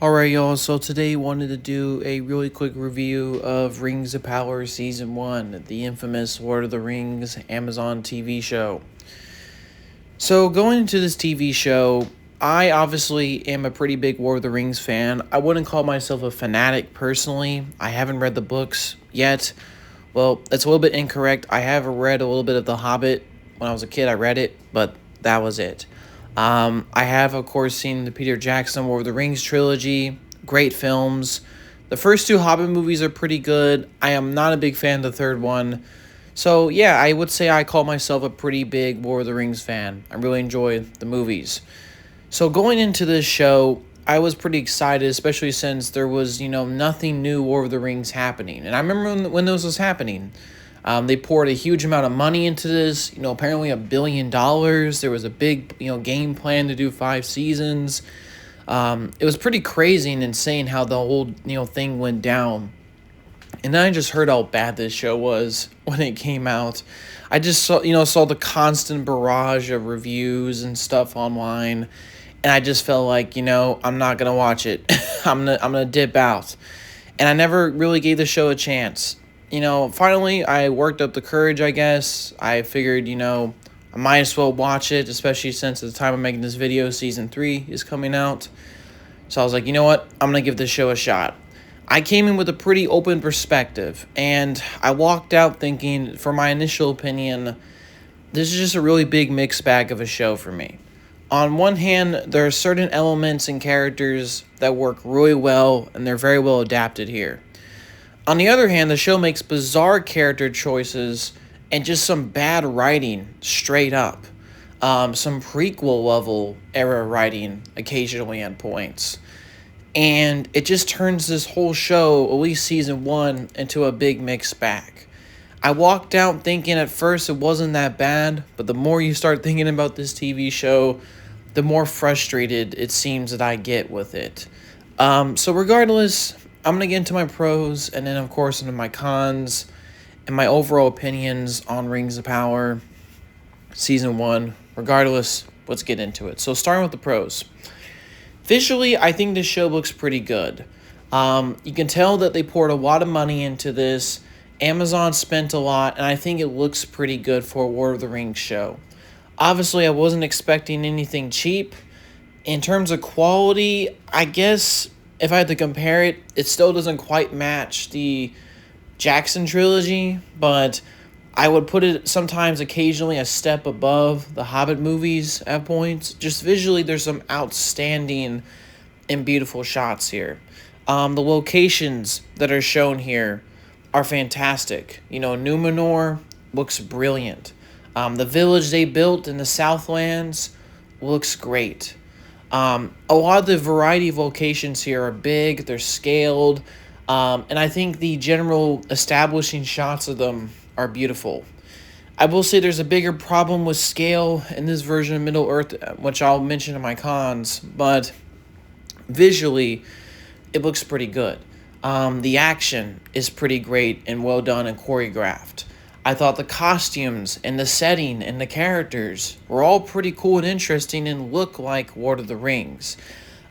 Alright, y'all, so today wanted to do a really quick review of Rings of Power Season 1, the infamous Lord of the Rings Amazon TV show. So, going into this TV show, I obviously am a pretty big Lord of the Rings fan. I wouldn't call myself a fanatic personally. I haven't read the books yet. Well, that's a little bit incorrect. I have read a little bit of The Hobbit. When I was a kid, I read it, but that was it. I have, of course, seen the Peter Jackson Lord of the Rings trilogy. Great films. The first two Hobbit movies are pretty good. I am not a big fan of the third one. So, yeah, I would say I call myself a pretty big Lord of the Rings fan. I really enjoy the movies. So, going into this show, I was pretty excited, especially since there was, nothing new Lord of the Rings happening. And I remember when this was happening. They poured a huge amount of money into this, apparently $1 billion. There was a big, game plan to do 5 seasons. It was pretty crazy and insane how the whole, thing went down. And then I just heard how bad this show was when it came out. I just saw the constant barrage of reviews and stuff online, and I just felt like, I'm not gonna watch it. I'm gonna dip out. And I never really gave the show a chance. Finally, I worked up the courage, I guess. I figured, I might as well watch it, especially since at the time I'm making this video, Season 3 is coming out. So I was like, you know what? I'm going to give this show a shot. I came in with a pretty open perspective, and I walked out thinking, for my initial opinion, this is just a really big mixed bag of a show for me. On one hand, there are certain elements and characters that work really well, and they're very well adapted here. On the other hand, the show makes bizarre character choices and just some bad writing straight up. Some prequel level era writing occasionally at points. And it just turns this whole show, at least season 1, into a big mixed bag. I walked out thinking at first it wasn't that bad, but the more you start thinking about this TV show, the more frustrated it seems that I get with it. So regardless, I'm going to get into my pros and then, of course, into my cons and my overall opinions on Rings of Power Season 1. Regardless, let's get into it. So starting with the pros. Visually, I think this show looks pretty good. You can tell that they poured a lot of money into this. Amazon spent a lot, and I think it looks pretty good for a Lord of the Rings show. Obviously, I wasn't expecting anything cheap. In terms of quality, I guess if I had to compare it, it still doesn't quite match the Jackson trilogy, but I would put it sometimes occasionally a step above the Hobbit movies at points. Just visually, there's some outstanding and beautiful shots here. The locations that are shown here are fantastic. Numenor looks brilliant. The village they built in the Southlands looks great. A lot of the variety of locations here are big, they're scaled, and I think the general establishing shots of them are beautiful. I will say there's a bigger problem with scale in this version of Middle-earth, which I'll mention in my cons, but visually, it looks pretty good. The action is pretty great and well done and choreographed. I thought the costumes and the setting and the characters were all pretty cool and interesting and look like Lord of the Rings.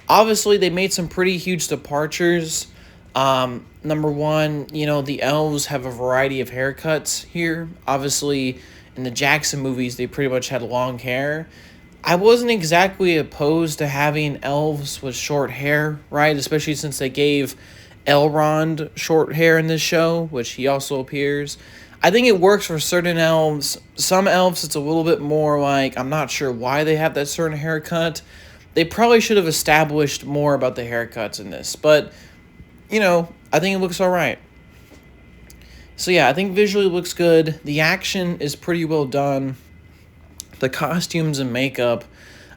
Obviously, they made some pretty huge departures. Number one, the elves have a variety of haircuts here. Obviously, in the Jackson movies, they pretty much had long hair. I wasn't exactly opposed to having elves with short hair, right? Especially since they gave Elrond short hair in this show, which he also appears. I think it works for certain elves. Some elves, it's a little bit more like, I'm not sure why they have that certain haircut. They probably should have established more about the haircuts in this, but, I think it looks alright. So yeah, I think visually it looks good. The action is pretty well done. The costumes and makeup,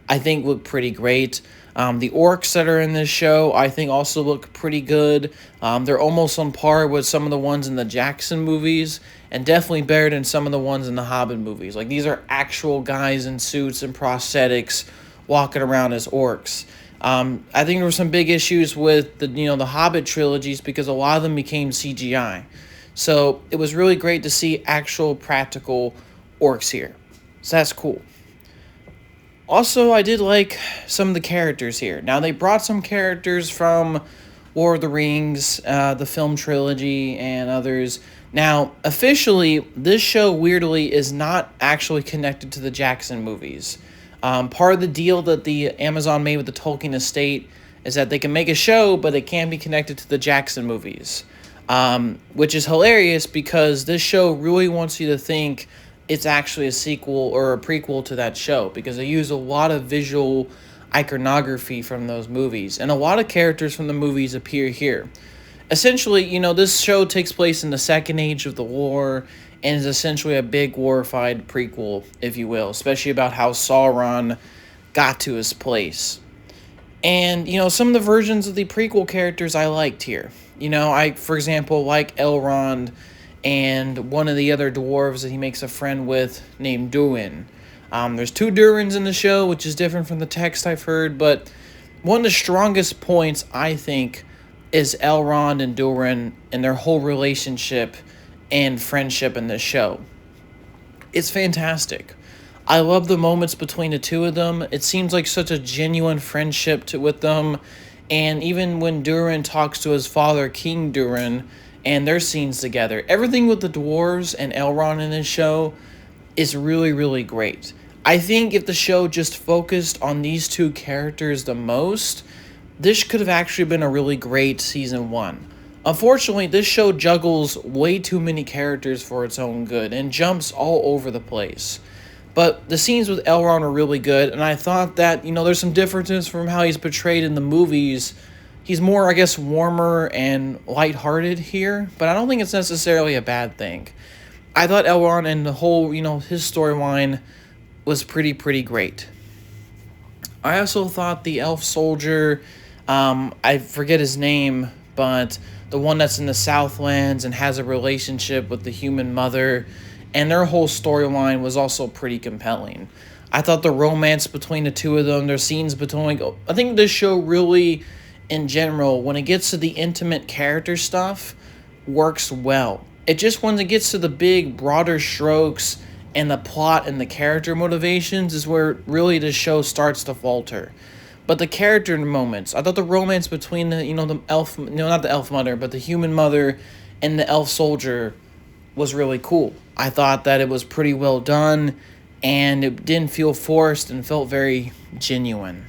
I think, look pretty great. The orcs that are in this show, I think, also look pretty good. They're almost on par with some of the ones in the Jackson movies, and definitely better than some of the ones in the Hobbit movies. Like, these are actual guys in suits and prosthetics walking around as orcs. I think there were some big issues with the Hobbit trilogies because a lot of them became CGI. So it was really great to see actual practical orcs here. So that's cool. Also, I did like some of the characters here. Now, they brought some characters from War of the Rings, the film trilogy, and others. Now, officially, this show weirdly is not actually connected to the Jackson movies. Part of the deal that the Amazon made with the Tolkien estate is that they can make a show, but it can't be connected to the Jackson movies, which is hilarious because this show really wants you to think it's actually a sequel or a prequel to that show because they use a lot of visual iconography from those movies, and a lot of characters from the movies appear here. Essentially, this show takes place in the second age of the war and is essentially a big glorified prequel, if you will, especially about how Sauron got to his place. And, some of the versions of the prequel characters I liked here. For example, like Elrond and one of the other dwarves that he makes a friend with named Durin. There's two Durins in the show, which is different from the text I've heard, but one of the strongest points, I think, is Elrond and Durin and their whole relationship and friendship in this show. It's fantastic. I love the moments between the two of them. It seems like such a genuine friendship with them. And even when Durin talks to his father, King Durin, and their scenes together, everything with the dwarves and Elrond in this show is really, really great. I think if the show just focused on these two characters the most, this could have actually been a really great season 1. Unfortunately, this show juggles way too many characters for its own good and jumps all over the place. But the scenes with Elrond are really good, and I thought that, there's some differences from how he's portrayed in the movies. He's more, I guess, warmer and lighthearted here, but I don't think it's necessarily a bad thing. I thought Elrond and the whole, his storyline was pretty great. I also thought the elf soldier, I forget his name, but the one that's in the Southlands and has a relationship with the human mother, and their whole storyline was also pretty compelling. I thought the romance between the two of them, their scenes between, I think this show really, in general, when it gets to the intimate character stuff, works well. It just, when it gets to the big, broader strokes and the plot and the character motivations is where really the show starts to falter. But the character moments, I thought the romance between the, the elf, not the elf mother, but the human mother and the elf soldier was really cool. I thought that it was pretty well done, and it didn't feel forced and felt very genuine.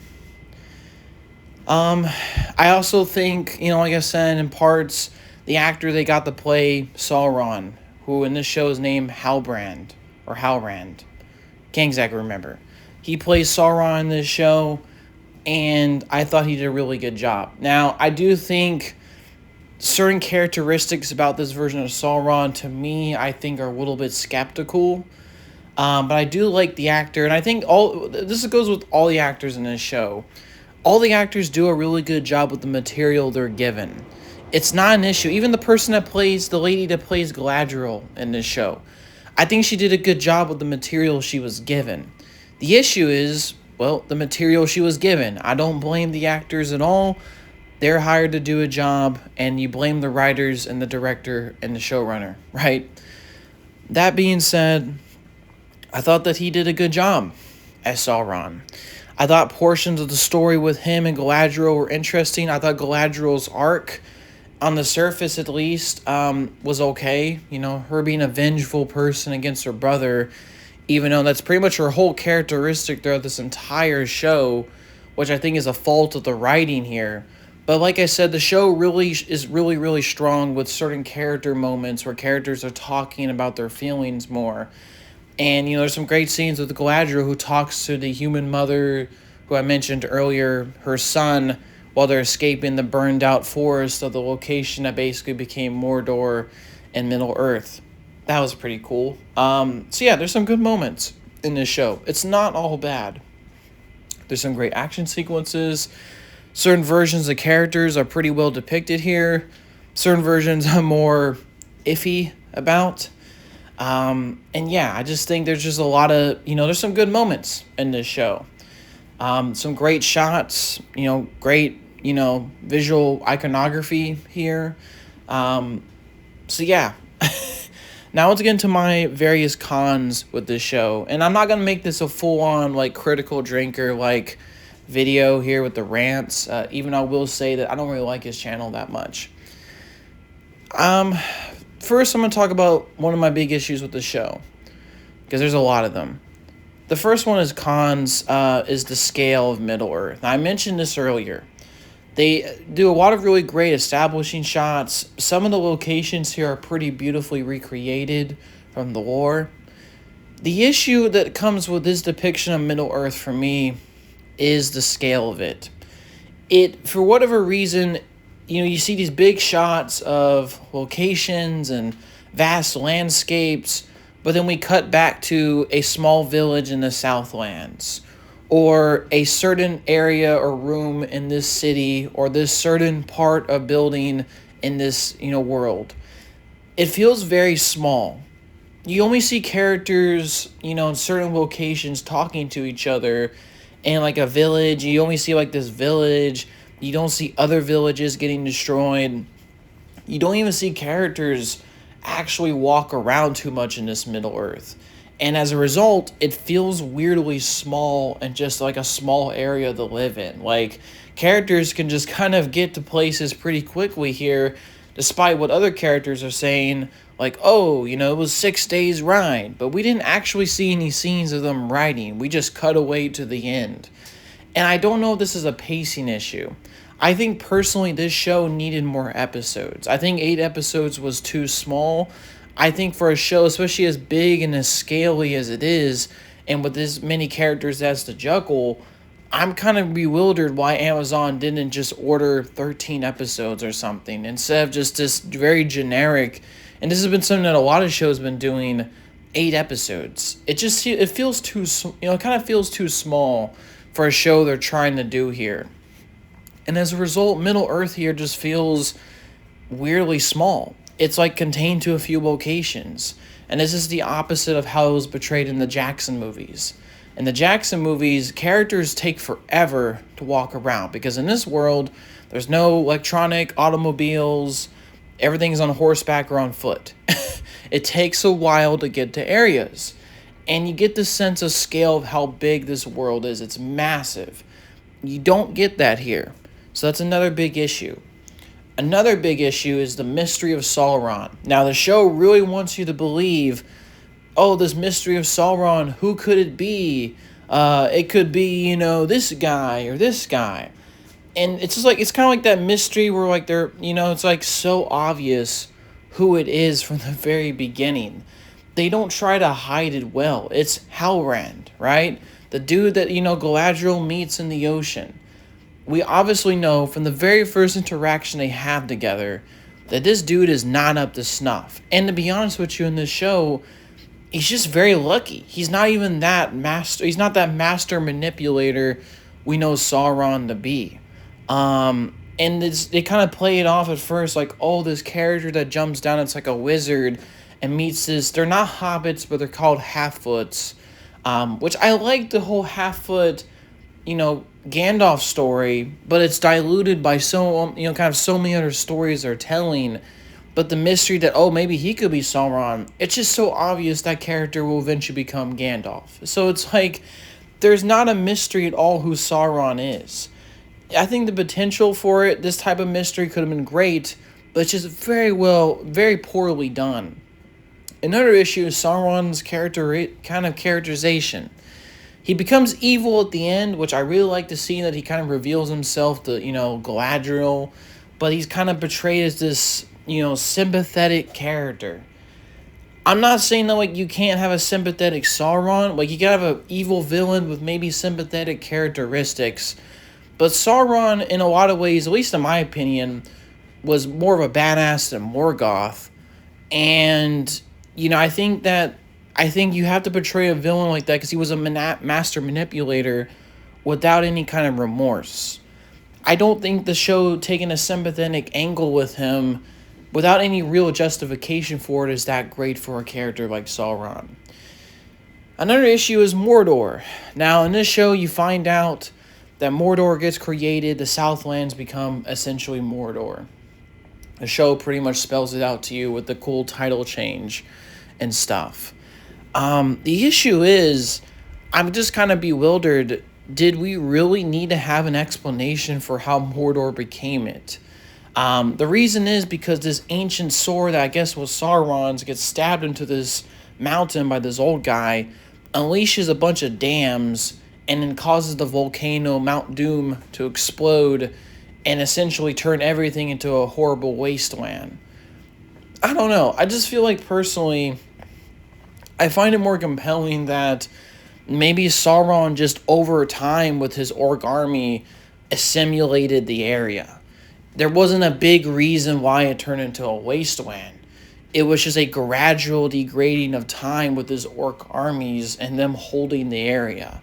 I also think, like I said, in parts, the actor they got to play Sauron, who in this show is named Halbrand, or Halrand. Can't exactly remember. He plays Sauron in this show, and I thought he did a really good job. Now, I do think certain characteristics about this version of Sauron, to me, I think are a little bit skeptical. But I do like the actor, and I think this goes with all the actors in this show. All the actors do a really good job with the material they're given. It's not an issue. Even the lady that plays Galadriel in this show, I think she did a good job with the material she was given. The issue is, well, the material she was given. I don't blame the actors at all. They're hired to do a job, and you blame the writers and the director and the showrunner, right? That being said, I thought that he did a good job as Sauron. I thought portions of the story with him and Galadriel were interesting. I thought Galadriel's arc, on the surface at least, was okay. Her being a vengeful person against her brother, even though that's pretty much her whole characteristic throughout this entire show, which I think is a fault of the writing here. But like I said, the show really is really strong with certain character moments where characters are talking about their feelings more. And, there's some great scenes with Galadriel who talks to the human mother, who I mentioned earlier, her son, while they're escaping the burned out forest of the location that basically became Mordor and Middle-earth. That was pretty cool. So yeah, there's some good moments in this show. It's not all bad. There's some great action sequences. Certain versions of characters are pretty well depicted here. Certain versions I'm more iffy about. And yeah, I just think there's just a lot of, there's some good moments in this show. Some great shots, great, visual iconography here. So yeah, Now let's get into my various cons with this show, and I'm not gonna make this a full-on like critical drinker like video here with the rants. Even though I will say that I don't really like his channel that much. Um, First I'm gonna talk about one of my big issues with the show because there's a lot of them. The first one is cons. Is the scale of Middle Earth. Now, I mentioned this earlier. They do a lot of really great establishing shots. Some of the locations here are pretty beautifully recreated from the lore. The issue that comes with this depiction of Middle Earth for me is the scale of it. For whatever reason, you see these big shots of locations and vast landscapes, but then we cut back to a small village in the Southlands, or a certain area or room in this city, or this certain part of building in this, world. It feels very small. You only see characters, in certain locations talking to each other, and like a village, you only see like this village. You don't see other villages getting destroyed. You don't even see characters actually walk around too much in this Middle Earth. And as a result, it feels weirdly small and just like a small area to live in. Like, characters can just kind of get to places pretty quickly here, despite what other characters are saying, like, oh, it was 6 days ride, but we didn't actually see any scenes of them riding. We just cut away to the end. And I don't know if this is a pacing issue. I think personally this show needed more episodes. I think 8 episodes was too small. I think for a show, especially as big and as scaly as it is, and with as many characters as to juggle, I'm kind of bewildered why Amazon didn't just order 13 episodes or something instead of just this very generic, and this has been something that a lot of shows have been doing, 8 episodes. It feels too, it kind of feels too small for a show they're trying to do here. And as a result, Middle Earth here just feels weirdly small. It's like contained to a few locations. And this is the opposite of how it was portrayed in the Jackson movies. In the Jackson movies, characters take forever to walk around because in this world, there's no electronic automobiles. Everything's on horseback or on foot. It takes a while to get to areas. And you get the sense of scale of how big this world is. It's massive. You don't get that here. So that's another big issue. Another big issue is the mystery of Sauron. Now, the show really wants you to believe, oh, this mystery of Sauron, who could it be? It could be, this guy or this guy. And it's just like, it's kind of like that mystery where like they're, it's like so obvious who it is from the very beginning. They don't try to hide it well. It's Halbrand, right? The dude that, Galadriel meets in the ocean. We obviously know from the very first interaction they have together that this dude is not up to snuff. And to be honest with you, in this show, he's just very lucky. He's not even that master. He's not that master manipulator we know Sauron to be. And they kind of play it off at first like, oh, this character that jumps down, it's like a wizard, and meets this. They're not hobbits, but they're called half-foots. Which I like the whole half-foot, Gandalf story, but it's diluted by so many other stories they're telling. But the mystery that, oh, maybe he could be Sauron, it's just so obvious that character will eventually become Gandalf. So it's like, there's not a mystery at all who Sauron is. I think the potential for it, this type of mystery could have been great, but it's just very poorly done. Another issue is Sauron's characterization. He becomes evil at the end, which I really like to see that he kind of reveals himself to, Galadriel. But he's kind of portrayed as this, sympathetic character. I'm not saying that, like, you can't have a sympathetic Sauron. Like, you gotta have an evil villain with maybe sympathetic characteristics. But Sauron, in a lot of ways, at least in my opinion, was more of a badass than Morgoth. And, I think you have to portray a villain like that because he was a master manipulator without any kind of remorse. I don't think the show taking a sympathetic angle with him without any real justification for it is that great for a character like Sauron. Another issue is Mordor. Now, in this show, you find out that Mordor gets created, the Southlands become essentially Mordor. The show pretty much spells it out to you with the cool title change. and stuff. The issue is, I'm just kind of bewildered. Did we really need to have an explanation for how Mordor became it? The reason is because this ancient sword that I guess was Sauron's gets stabbed into this mountain by this old guy, unleashes a bunch of dams, and then causes the volcano Mount Doom to explode and essentially turn everything into a horrible wasteland. I don't know. I just feel like personally, I find it more compelling that maybe Sauron just over time with his orc army assimilated the area. There wasn't a big reason why it turned into a wasteland. It was just a gradual degrading of time with his orc armies and them holding the area.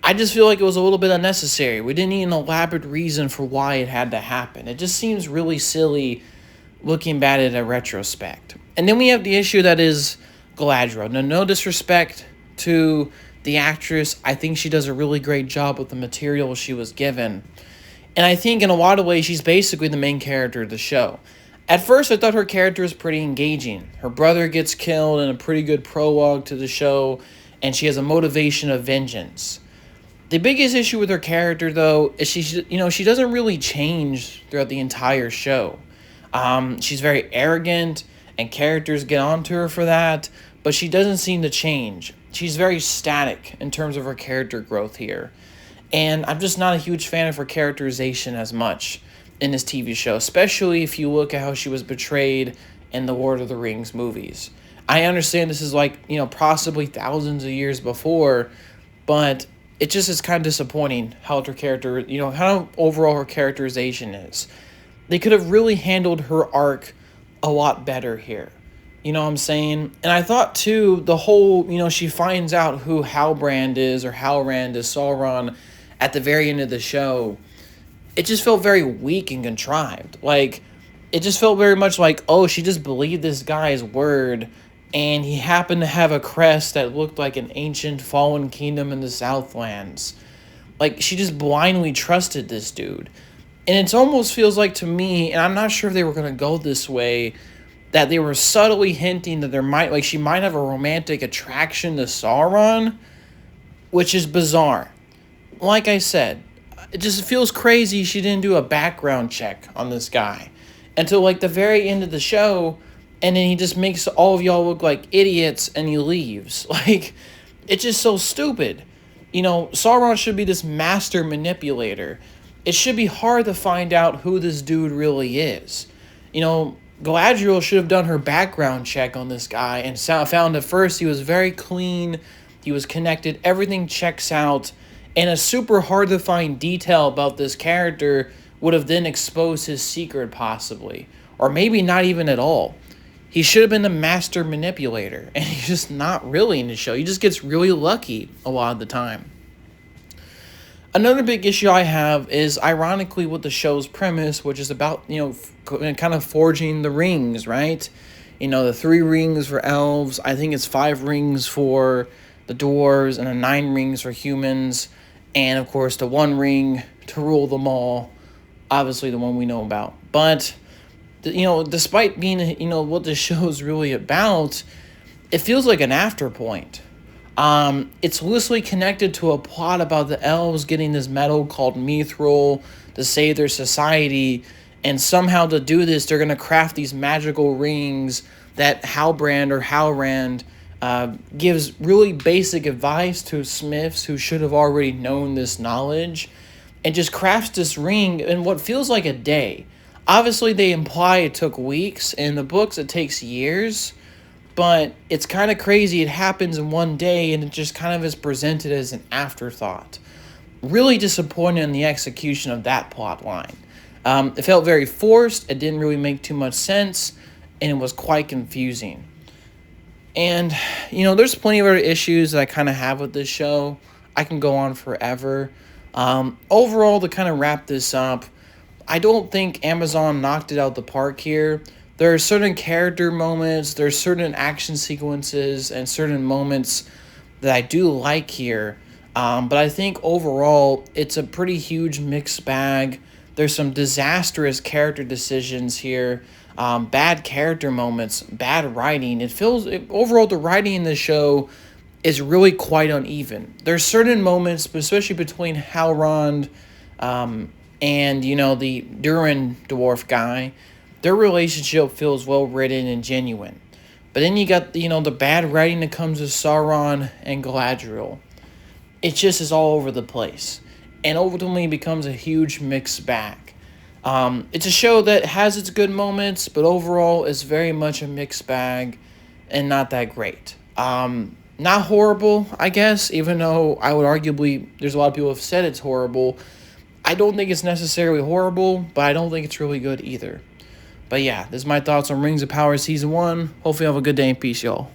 I just feel like it was a little bit unnecessary. We didn't need an elaborate reason for why it had to happen. It just seems really silly looking back at it in retrospect. And then we have the issue that is Galadriel. Now, no disrespect to the actress. I think she does a really great job with the material she was given. And I think in a lot of ways, she's basically the main character of the show. At first, I thought her character was pretty engaging. Her brother gets killed in a pretty good prologue to the show, and she has a motivation of vengeance. The biggest issue with her character, though, is she doesn't really change throughout the entire show. She's very arrogant, and characters get onto her for that, but she doesn't seem to change. She's very static in terms of her character growth here. And I'm just not a huge fan of her characterization as much in this TV show, especially if you look at how she was portrayed in the Lord of the Rings movies. I understand this is possibly thousands of years before, but it just is kind of disappointing how her character, how overall her characterization is. They could have really handled her arc a lot better here. You know what I'm saying? And I thought, too, the whole, she finds out who Halbrand is, or Halrand is Sauron, at the very end of the show. It just felt very weak and contrived. It just felt very much like, oh, she just believed this guy's word, and he happened to have a crest that looked like an ancient fallen kingdom in the Southlands. She just blindly trusted this dude. And it almost feels like to me, and I'm not sure if they were going to go this way, that they were subtly hinting that she might have a romantic attraction to Sauron, which is bizarre. Like I said, it just feels crazy she didn't do a background check on this guy until the very end of the show, and then he just makes all of y'all look like idiots and he leaves. It's just so stupid. Sauron should be this master manipulator. It should be hard to find out who this dude really is. Galadriel should have done her background check on this guy and found at first he was very clean, he was connected, everything checks out, and a super hard to find detail about this character would have then exposed his secret possibly, or maybe not even at all. He should have been the master manipulator, and he's just not really in the show. He just gets really lucky a lot of the time. Another big issue I have is, ironically, with the show's premise, which is about, kind of forging the rings, right? The 3 rings for elves, I think it's 5 rings for the dwarves, and 9 rings for humans, and, of course, the 1 ring to rule them all, obviously the one we know about. But, despite being, what the show is really about, it feels like an afterpoint. It's loosely connected to a plot about the elves getting this metal called mithril to save their society, and somehow to do this, they're going to craft these magical rings that Halbrand or Halrand gives really basic advice to smiths who should have already known this knowledge, and just crafts this ring in what feels like a day. Obviously, they imply it took weeks. In the books, it takes years. But it's kind of crazy. It happens in one day, and it just kind of is presented as an afterthought. Really disappointed in the execution of that plot line. It felt very forced. It didn't really make too much sense, and it was quite confusing. And, there's plenty of other issues that I kind of have with this show. I can go on forever. Overall, to kind of wrap this up, I don't think Amazon knocked it out the park here. There are certain character moments, there are certain action sequences, and certain moments that I do like here. But I think overall, it's a pretty huge mixed bag. There's some disastrous character decisions here. bad character moments, bad writing. Overall, the writing in the show is really quite uneven. There's certain moments, especially between Halrond and, the Durin dwarf guy, their relationship feels well written and genuine. But then you got, the bad writing that comes with Sauron and Galadriel. It just is all over the place. And ultimately becomes a huge mixed bag. It's a show that has its good moments, but overall is very much a mixed bag and not that great. Not horrible, I guess, even though I would arguably, there's a lot of people who have said it's horrible. I don't think it's necessarily horrible, but I don't think it's really good either. But yeah, this is my thoughts on Rings of Power Season 1. Hopefully you have a good day and peace, y'all.